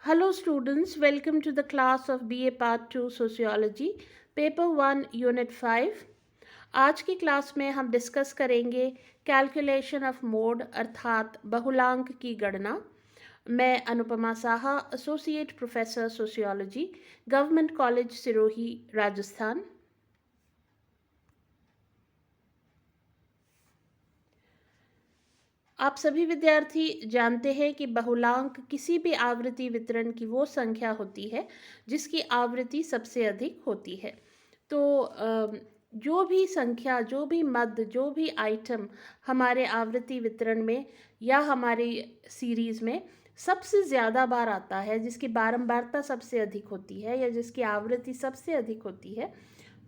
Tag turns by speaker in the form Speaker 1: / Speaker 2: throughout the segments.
Speaker 1: Hello students, welcome to the class of BA Part 2 Sociology, Paper 1 Unit 5। आज की class में हम discuss करेंगे कैलकुलेशन ऑफ मोड अर्थात बहुलांक की गणना। मैं Anupama Saha, associate professor sociology, government college Sirohi, Rajasthan. आप सभी विद्यार्थी जानते हैं कि बहुलांक किसी भी आवृत्ति वितरण की वो संख्या होती है जिसकी आवृत्ति सबसे अधिक होती है। तो जो भी संख्या, जो भी मद, जो भी आइटम हमारे आवृत्ति वितरण में या हमारी सीरीज़ में सबसे ज़्यादा बार आता है, जिसकी बारंबारता सबसे अधिक होती है या जिसकी आवृत्ति सबसे अधिक होती है,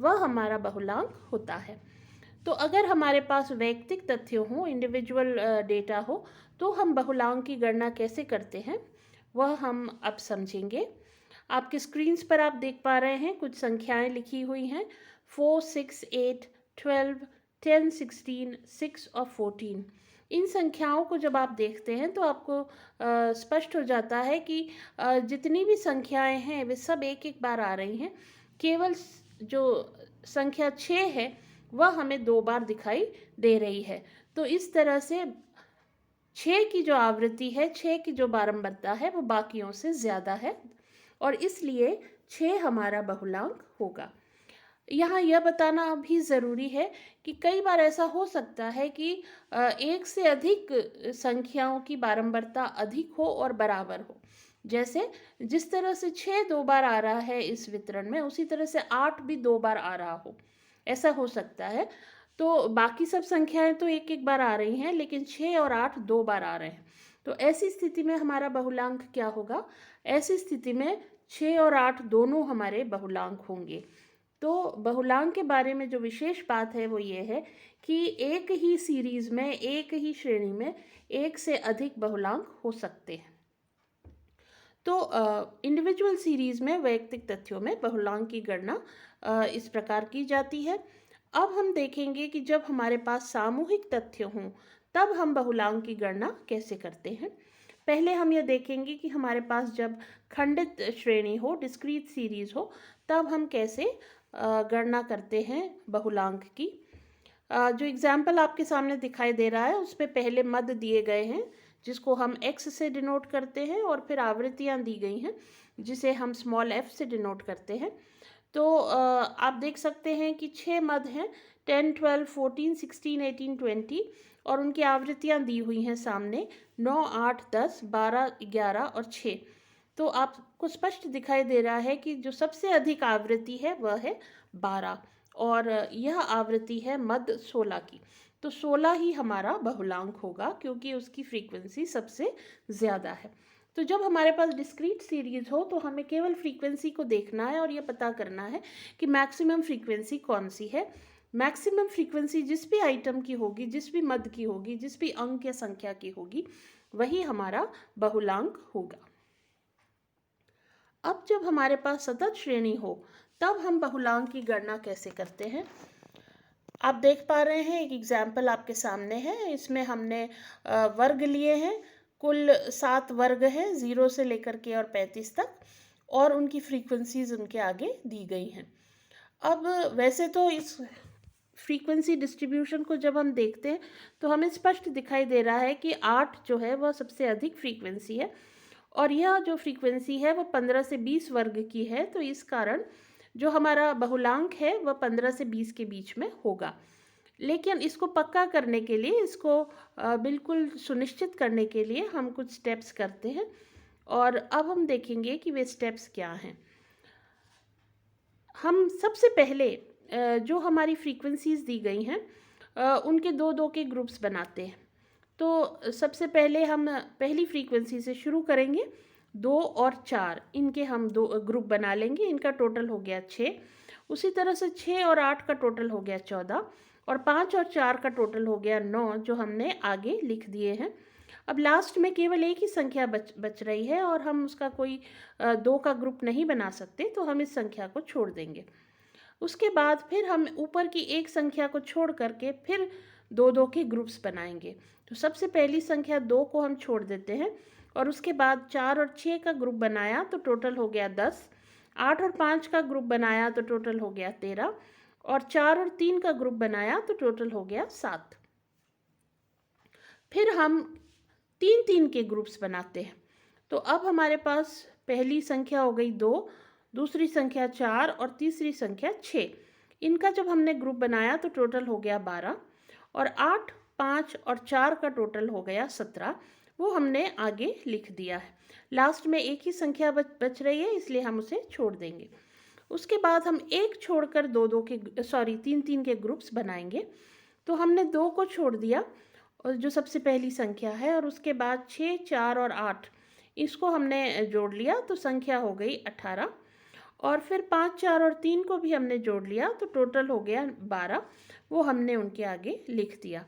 Speaker 1: वह हमारा बहुलांक होता है। तो अगर हमारे पास वैयक्तिक तथ्य हो, इंडिविजुअल डेटा हो, तो हम बहुलांक की गणना कैसे करते हैं वह हम अब समझेंगे। आपके स्क्रीन्स पर आप देख पा रहे हैं कुछ संख्याएं लिखी हुई हैं 4, 6, 8, 12, 10, 16, 6 और 14। इन संख्याओं को जब आप देखते हैं तो आपको स्पष्ट हो जाता है कि जितनी भी संख्याएं हैं वे सब एक एक बार आ रही हैं। केवल जो संख्या 6 है वह हमें 2 बार दिखाई दे रही है। तो इस तरह से 6 की जो आवृत्ति है, 6 की जो बारंबारता है, वो बाकियों से ज़्यादा है और इसलिए 6 हमारा बहुलांक होगा। यहाँ यह बताना भी ज़रूरी है कि कई बार ऐसा हो सकता है कि एक से अधिक संख्याओं की बारंबारता अधिक हो और बराबर हो। जैसे जिस तरह से 6 2 बार आ रहा है इस वितरण में, उसी तरह से 8 भी 2 बार आ रहा हो, ऐसा हो सकता है। तो बाकी सब संख्याएं तो एक एक बार आ रही हैं, लेकिन 6 और 8 2 बार आ रहे हैं। तो ऐसी स्थिति में हमारा बहुलांक क्या होगा? ऐसी स्थिति में 6 और 8 दोनों हमारे बहुलांक होंगे। तो बहुलांक के बारे में जो विशेष बात है वो ये है कि एक ही सीरीज में, एक ही श्रेणी में एक से अधिक बहुलांक हो सकते हैं। तो इंडिविजुअल सीरीज में वैयक्तिक तथ्यों में बहुलांक की गणना इस प्रकार की जाती है। अब हम देखेंगे कि जब हमारे पास सामूहिक तथ्य हों तब हम बहुलांक की गणना कैसे करते हैं। पहले हम यह देखेंगे कि हमारे पास जब खंडित श्रेणी हो, डिस्क्रीट सीरीज हो, तब हम कैसे गणना करते हैं बहुलांक की। जो एग्जाम्पल आपके सामने दिखाई दे रहा है उस पर पहले मद दिए गए हैं जिसको हम x से डिनोट करते हैं और फिर आवृत्तियां दी गई हैं जिसे हम स्मॉल f से डिनोट करते हैं। तो आप देख सकते हैं कि 6 मद हैं 10, 12, 14, 16, 18, 20 और उनकी आवृत्तियां दी हुई हैं सामने 9, 8, 10, 12, 11 और 6। तो आपको स्पष्ट दिखाई दे रहा है कि जो सबसे अधिक आवृत्ति है वह है 12 और यह आवृत्ति है मद 16 की। तो 16 ही हमारा बहुलांक होगा क्योंकि उसकी फ्रीक्वेंसी सबसे ज़्यादा है। तो जब हमारे पास डिस्क्रीट सीरीज हो तो हमें केवल फ्रीक्वेंसी को देखना है और ये पता करना है कि मैक्सिमम फ्रीक्वेंसी कौन सी है। मैक्सिमम फ्रीक्वेंसी जिस भी आइटम की होगी, जिस भी मद की होगी, जिस भी अंक या संख्या की होगी, वही हमारा बहुलांक होगा। अब जब हमारे पास सतत श्रेणी हो तब हम बहुलांक की गणना कैसे करते हैं। आप देख पा रहे हैं एक एग्जाम्पल आपके सामने है। इसमें हमने वर्ग लिए हैं। कुल 7 वर्ग हैं 0 से लेकर के और 35 तक और उनकी फ्रीक्वेंसीज उनके आगे दी गई हैं। अब वैसे तो इस फ्रीक्वेंसी डिस्ट्रीब्यूशन को जब हम देखते हैं तो हमें स्पष्ट दिखाई दे रहा है कि 8 जो है वह सबसे अधिक फ्रीक्वेंसी है और यह जो फ्रीक्वेंसी है वह 15 से 20 वर्ग की है। तो इस कारण जो हमारा बहुलांक है वह 15 से 20 के बीच में होगा। लेकिन इसको पक्का करने के लिए, इसको बिल्कुल सुनिश्चित करने के लिए हम कुछ स्टेप्स करते हैं और अब हम देखेंगे कि वे स्टेप्स क्या हैं। हम सबसे पहले जो हमारी फ्रीक्वेंसीज दी गई हैं उनके दो दो के ग्रुप्स बनाते हैं। तो सबसे पहले हम पहली फ्रीक्वेंसी से शुरू करेंगे। 2 और 4 इनके हम दो ग्रुप बना लेंगे। इनका टोटल हो गया 6। उसी तरह से 6 और 8 का टोटल हो गया 14 और 5 और 4 का टोटल हो गया 9 जो हमने आगे लिख दिए हैं। अब लास्ट में केवल एक ही संख्या बच रही है और हम उसका कोई 2 का ग्रुप नहीं बना सकते, तो हम इस संख्या को छोड़ देंगे। उसके बाद फिर हम ऊपर की एक संख्या को छोड़ करके फिर 2 2 के ग्रुप्स बनाएंगे। तो सबसे पहली संख्या 2 को हम छोड़ देते हैं और उसके बाद 4 और 6 का ग्रुप बनाया तो टोटल हो गया 10। 8 और 5 का ग्रुप बनाया तो टोटल हो गया 13। और 4 और 3 का ग्रुप बनाया तो टोटल हो गया 7। फिर हम 3-3 के ग्रुप्स बनाते हैं। तो अब हमारे पास पहली संख्या हो गई 2, दूसरी संख्या 4 और तीसरी संख्या 6। इनका जब हमने ग्रुप बनाया तो टोटल हो गया 12। और 8, 5 और 4 का टोटल हो गया 17। वो हमने आगे लिख दिया है। लास्ट में एक ही संख्या बच रही है, इसलिए हम उसे छोड़ देंगे। उसके बाद हम एक छोड़कर 3-3 के ग्रुप्स बनाएंगे। तो हमने 2 को छोड़ दिया, और जो सबसे पहली संख्या है, और उसके बाद 6, 4 और 8 इसको हमने जोड़ लिया तो संख्या हो गई 18। और फिर 5, 4 और 3 को भी हमने जोड़ लिया तो टोटल हो गया 12। वो हमने उनके आगे लिख दिया।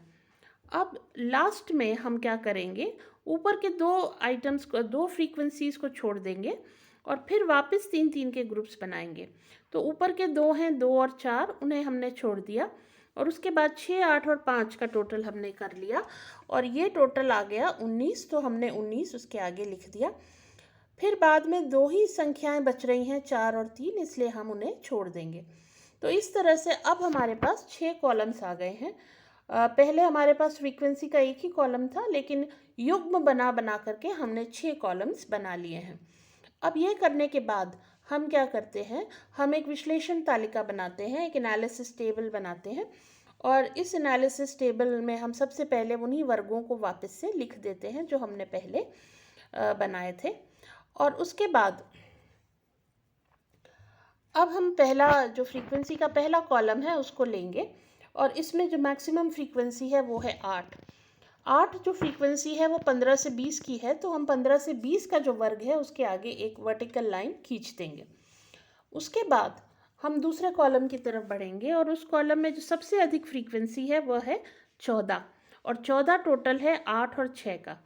Speaker 1: अब लास्ट में हम क्या करेंगे, ऊपर के 2 फ्रीक्वेंसीज को छोड़ देंगे और फिर वापस 3-3 के ग्रुप्स बनाएंगे। तो ऊपर के 2 हैं, 2 और 4, उन्हें हमने छोड़ दिया। और उसके बाद 6, 8 और 5 का टोटल हमने कर लिया, और ये टोटल आ गया 19। तो हमने 19 उसके आगे लिख दिया। फिर बाद में 2 ही संख्याएं बच रही हैं, 4 और 3, इसलिए हम उन्हें छोड़ देंगे। तो इस तरह से अब हमारे पास 6 कॉलम्स आ गए हैं। पहले हमारे पास फ्रीक्वेंसी का एक ही कॉलम था, लेकिन युग्म बना बना करके हमने 6 कॉलम्स बना लिए हैं। अब ये करने के बाद हम क्या करते हैं, हम एक विश्लेषण तालिका बनाते हैं, एक एनालिसिस टेबल बनाते हैं। और इस एनालिसिस टेबल में हम सबसे पहले उन्हीं वर्गों को वापस से लिख देते हैं जो हमने पहले बनाए थे। और उसके बाद अब हम पहला जो फ्रीक्वेंसी का पहला कॉलम है उसको लेंगे, और इसमें जो मैक्सिमम फ्रीक्वेंसी है वो है 8। 8 जो फ्रीक्वेंसी है वो 15 से 20 की है, तो हम 15 से 20 का जो वर्ग है उसके आगे एक वर्टिकल लाइन खींच देंगे। उसके बाद हम दूसरे कॉलम की तरफ बढ़ेंगे, और उस कॉलम में जो सबसे अधिक फ्रीक्वेंसी है वह है 14। और 14 टोटल है 8 और 6 का।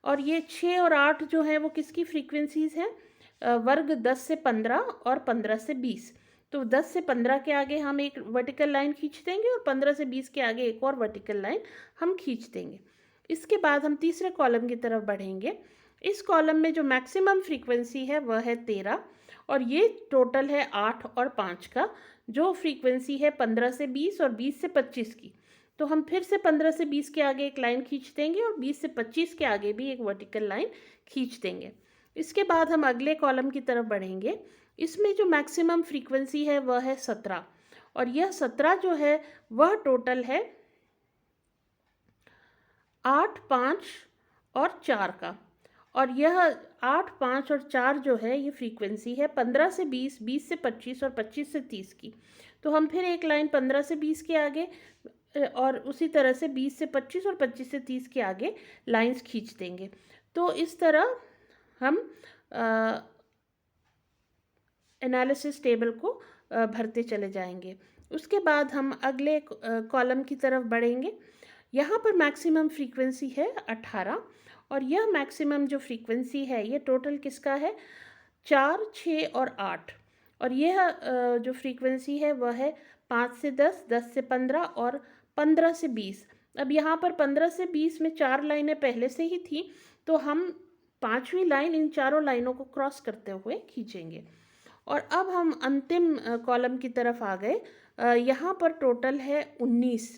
Speaker 1: और ये 6 और 8 जो है वो किसकी फ्रीक्वेंसीज हैं, वर्ग 10 से 15 और 15 से 20। तो 10 से 15 के आगे हम एक वर्टिकल लाइन खींच देंगे, और 15 से 20 के आगे एक और वर्टिकल लाइन हम खींच देंगे। इसके बाद हम तीसरे कॉलम की तरफ बढ़ेंगे। इस कॉलम में जो मैक्सिमम फ्रीक्वेंसी है वह है 13, और ये टोटल है 8 और 5 का, जो फ्रीक्वेंसी है 15 से 20 और 20 से 25 की। तो हम फिर से 15 से 20 के आगे एक लाइन खींच देंगे, और 20 से 25 के आगे भी एक वर्टिकल लाइन खींच देंगे। इसके बाद हम अगले कॉलम की तरफ बढ़ेंगे। इसमें जो मैक्सिमम फ्रीक्वेंसी है वह है 17, और यह 17 जो है वह टोटल है 8, 5 और 4 का। और यह 8, 5 और 4 जो है ये फ्रीक्वेंसी है 15 से 20, 20 से 25 और 25 से 30 की। तो हम फिर एक लाइन 15 से 20 के आगे, और उसी तरह से 20 से 25 और 25 से 30 के आगे लाइंस खींच देंगे। तो इस तरह हम एनालिसिस टेबल को भरते चले जाएंगे। उसके बाद हम अगले कॉलम की तरफ बढ़ेंगे। यहाँ पर मैक्सिमम फ्रीक्वेंसी है 18, और यह मैक्सिमम जो फ्रीक्वेंसी है ये टोटल किसका है, 4, 6 और 8। और यह जो फ्रीक्वेंसी है वह है 5 से 10, 10 से 15 और 15 से 20। अब यहाँ पर 15 से 20 में 4 लाइनें पहले से ही थी, तो हम 5वीं लाइन इन चारों लाइनों को क्रॉस करते हुए खींचेंगे। और अब हम अंतिम कॉलम की तरफ आ गए। यहाँ पर टोटल है 19।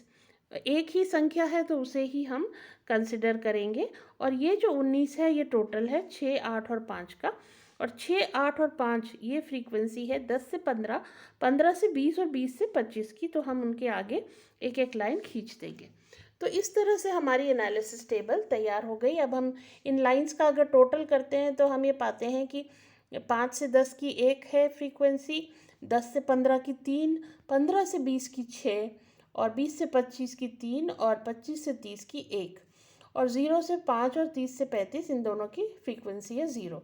Speaker 1: एक ही संख्या है तो उसे ही हम कंसिडर करेंगे। और ये जो 19 है ये टोटल है 6, 8 और 5 का। और 6, 8 और 5 ये फ्रीक्वेंसी है 10 से 15, 15 से 20 और 20 से 25 की। तो हम उनके आगे एक एक लाइन खींच देंगे। तो इस तरह से हमारी एनालिसिस टेबल तैयार हो गई। अब हम इन लाइंस का अगर टोटल करते हैं तो हम ये पाते हैं कि 5 से 10 की 1 है फ्रीक्वेंसी, 10 से 15 की 3, 15 से 20 की 6, और 20 से 25 की 3, और 25 से 30 की 1, और 0 से 5 और 30 से 35 इन दोनों की फ्रीक्वेंसी है 0।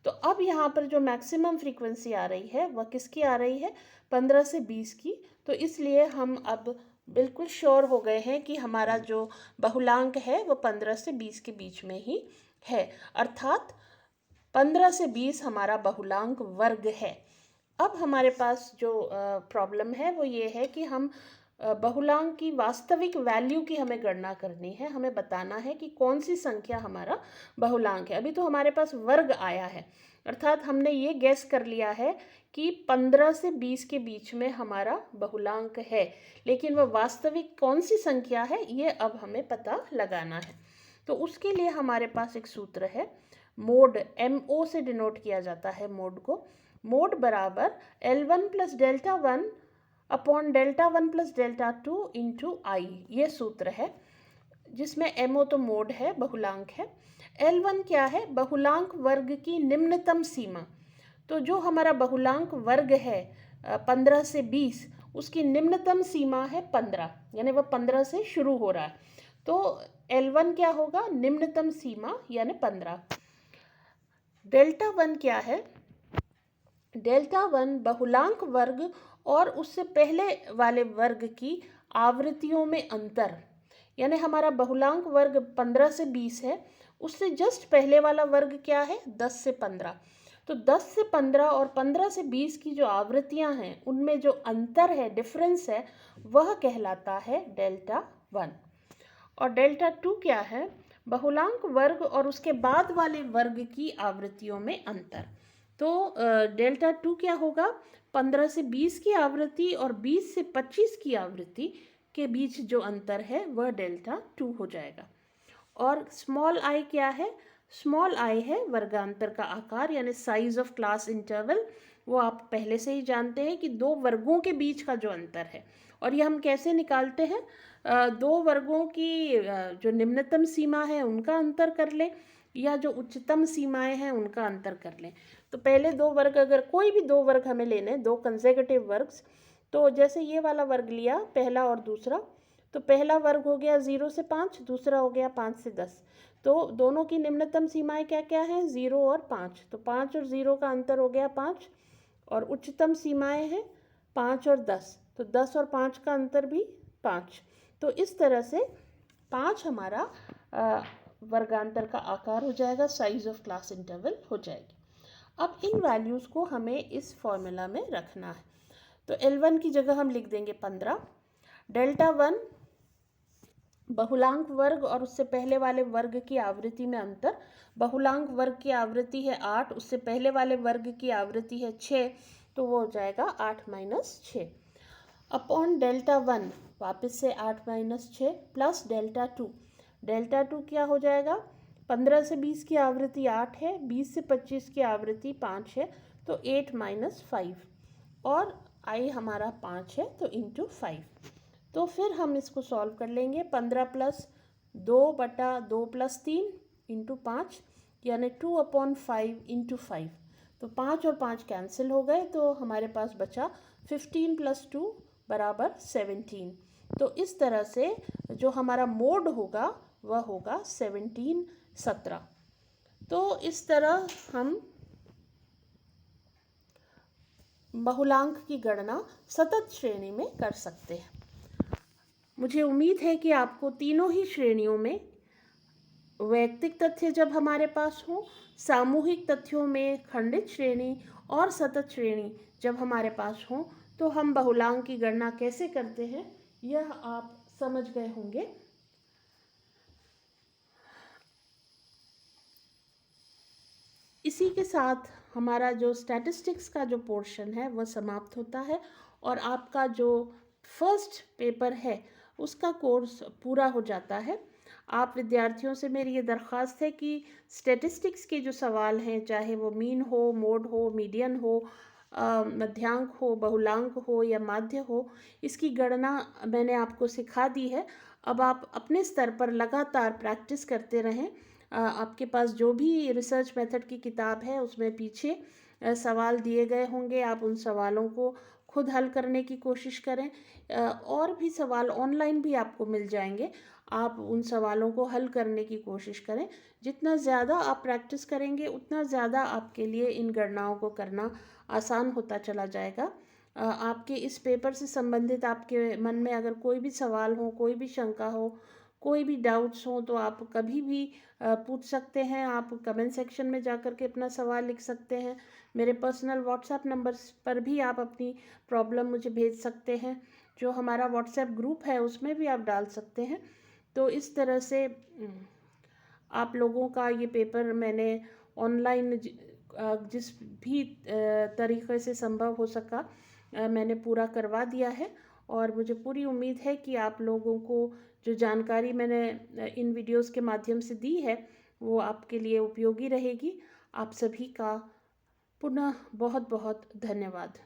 Speaker 1: तो अब यहाँ पर जो मैक्सिमम फ्रीक्वेंसी आ रही है वह किसकी आ रही है, 15 से 20 की। तो इसलिए हम अब बिल्कुल श्योर हो गए हैं कि हमारा जो बहुलांक है वो 15 से 20 के बीच में ही है, अर्थात 15 से 20 हमारा बहुलांक वर्ग है। अब हमारे पास जो प्रॉब्लम है वो ये है कि हम बहुलांक की वास्तविक वैल्यू की हमें गणना करनी है। हमें बताना है कि कौन सी संख्या हमारा बहुलांक है। अभी तो हमारे पास वर्ग आया है, अर्थात हमने ये गैस कर लिया है कि 15 से 20 के बीच में हमारा बहुलांक है, लेकिन वह वास्तविक कौन सी संख्या है ये अब हमें पता लगाना है। तो उसके लिए हमारे पास एक सूत्र है, मोड, MO से डिनोट किया जाता है मोड को। मोड बराबर L1 plus delta 1 upon delta 1 plus delta 2 into i, ये सूत्र है, जिसमें MO तो मोड है, बहुलांक है। L1 क्या है? बहुलांक वर्ग की निम्नतम सीमा। तो जो हमारा बहुलांक वर्ग है 15 से 20, उसकी निम्नतम सीमा है 15, यानी वह 15 से शुरू हो रहा है। तो L1 क्या होगा? निम्नतम सीमा यानी 15। डेल्टा 1 क्या है? डेल्टा 1 बहुलांक वर्ग और उससे पहले वाले वर्ग की आवृत्तियों में अंतर, यानी हमारा बहुलांक वर्ग 15 से 20 है, उससे जस्ट पहले वाला वर्ग क्या है? 10 से 15। तो 10 से 15 और 15 से 20 की जो आवृत्तियां हैं उनमें जो अंतर है, डिफरेंस है, वह कहलाता है डेल्टा 1। और डेल्टा 2 क्या है? बहुलांक वर्ग और उसके बाद वाले वर्ग की आवृत्तियों में अंतर। तो डेल्टा 2 क्या होगा? 15 से 20 की आवृत्ति और 20 से 25 की आवृत्ति के बीच जो अंतर है वह डेल्टा 2 हो जाएगा। और स्मॉल आई क्या है? स्मॉल आई है वर्गांतर का आकार, यानी साइज ऑफ क्लास इंटरवल। वो आप पहले से ही जानते हैं कि दो वर्गों के बीच का जो अंतर है। और ये हम कैसे निकालते हैं? दो वर्गों की जो निम्नतम सीमा है उनका अंतर कर लें, या जो उच्चतम सीमाएं हैं उनका अंतर कर लें। तो पहले दो वर्ग, अगर कोई भी दो वर्ग हमें लेने, दो कंसेक्यूटिव वर्ग्स, तो जैसे ये वाला वर्ग लिया, पहला और दूसरा, तो पहला वर्ग हो गया 0 से 5, दूसरा हो गया 5 से 10। तो दोनों की निम्नतम सीमाएं क्या क्या हैं? 0 और 5। तो 5 और 0 का अंतर हो गया 5, और उच्चतम सीमाएं हैं 5 और 10, तो 10 और 5 का अंतर भी 5। तो इस तरह से 5 हमारा वर्गांतर का आकार हो जाएगा, साइज ऑफ क्लास इंटरवल हो जाएगी। अब इन वैल्यूज़ को हमें इस फॉर्मूला में रखना है। तो L1 की जगह हम लिख देंगे 15। डेल्टा 1 बहुलांक वर्ग और उससे पहले वाले वर्ग की आवृत्ति में अंतर। बहुलांक वर्ग की आवृत्ति है 8, उससे पहले वाले वर्ग की आवृत्ति है 6, तो वो हो जाएगा 8 माइनस 6 अपॉन डेल्टा 1, वापस से 8 माइनस 6 प्लस डेल्टा 2। डेल्टा 2 क्या हो जाएगा? 15 से 20 की आवृत्ति 8 है, 20 से 25 की आवृत्ति 5 है, तो 8 माइनस 5, और आई हमारा 5 है, तो इंटू 5। तो फिर हम इसको सॉल्व कर लेंगे। 15 प्लस 2/2 प्लस 3 इंटू 5, यानी 2/5 इंटू 5। तो 5 और 5 कैंसिल हो गए, तो हमारे पास बचा 15 प्लस 2 बराबर 17। तो इस तरह से जो हमारा मोड होगा वह होगा 17 तो इस तरह हम बहुलांक की गणना सतत श्रेणी में कर सकते हैं। मुझे उम्मीद है कि आपको तीनों ही श्रेणियों में, वैयक्तिक तथ्य जब हमारे पास हो, सामूहिक तथ्यों में खंडित श्रेणी, और सतत श्रेणी जब हमारे पास हो, तो हम बहुलांक की गणना कैसे करते हैं यह आप समझ गए होंगे। इसी के साथ हमारा जो स्टैटिस्टिक्स का जो पोर्शन है वह समाप्त होता है, और आपका जो फर्स्ट पेपर है उसका कोर्स पूरा हो जाता है। आप विद्यार्थियों से मेरी ये दरख्वास्त है कि स्टैटिस्टिक्स के जो सवाल हैं, चाहे वो मीन हो, मोड हो, मीडियन हो, मध्यांक हो, बहुलांक हो या माध्य हो, इसकी गणना मैंने आपको सिखा दी है। अब आप अपने स्तर पर लगातार प्रैक्टिस करते रहें। आपके पास जो भी रिसर्च मेथड की किताब है उसमें पीछे सवाल दिए गए होंगे, आप उन सवालों को खुद हल करने की कोशिश करें। और भी सवाल ऑनलाइन भी आपको मिल जाएंगे, आप उन सवालों को हल करने की कोशिश करें। जितना ज़्यादा आप प्रैक्टिस करेंगे उतना ज़्यादा आपके लिए इन गणनाओं को करना आसान होता चला जाएगा। आपके इस पेपर से संबंधित आपके मन में अगर कोई भी सवाल हो, कोई भी शंका हो, कोई भी डाउट्स हो, तो आप कभी भी पूछ सकते हैं। आप कमेंट सेक्शन में जाकर के अपना सवाल लिख सकते हैं। मेरे पर्सनल व्हाट्सएप नंबर पर भी आप अपनी प्रॉब्लम मुझे भेज सकते हैं। जो हमारा व्हाट्सएप ग्रुप है उसमें भी आप डाल सकते हैं। तो इस तरह से आप लोगों का ये पेपर मैंने ऑनलाइन जिस भी तरीक़े से संभव हो सका मैंने पूरा करवा दिया है। और मुझे पूरी उम्मीद है कि आप लोगों को जो जानकारी मैंने इन वीडियोस के माध्यम से दी है वो आपके लिए उपयोगी रहेगी। आप सभी का पुनः बहुत बहुत धन्यवाद।